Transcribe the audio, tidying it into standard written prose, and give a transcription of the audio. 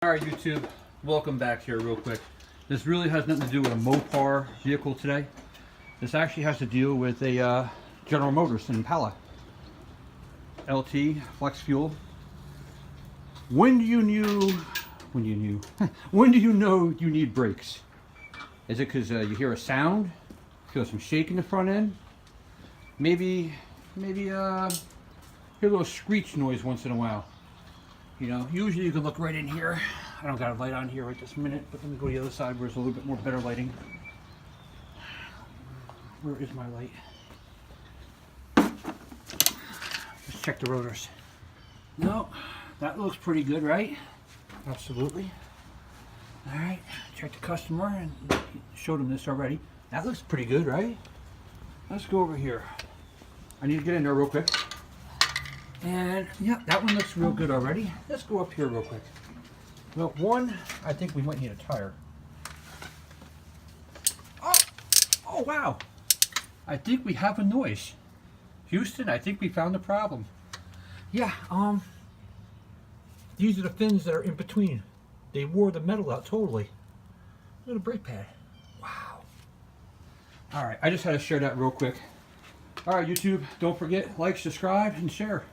Alright YouTube, welcome back here real quick. This really has nothing to do with a Mopar vehicle today. This actually has to deal with a General Motors and Impala. LT, flex fuel. When do you know you need brakes? Is it because you hear a sound? Feel some shake in the front end? Maybe hear a little screech noise once in a while. You know, usually you can look right in here. I don't got a light on here right this minute, but let me go to the other side where there's a little bit more better lighting. Where is my light? Let's check the rotors. No, that looks pretty good, right? Absolutely. All right, check the customer and showed him this already. That looks pretty good, right? Let's go over here. I need to get in there real quick. And yeah, that one looks real good already. Let's go up here real quick. Well, one, I think we might need a tire. Oh wow. I think we have a noise. Houston, I think we found the problem. Yeah, these are the fins that are in between. They wore the metal out totally. Look at the brake pad. Wow. All right, I just had to share that real quick. All right, YouTube, don't forget, like, subscribe, and share.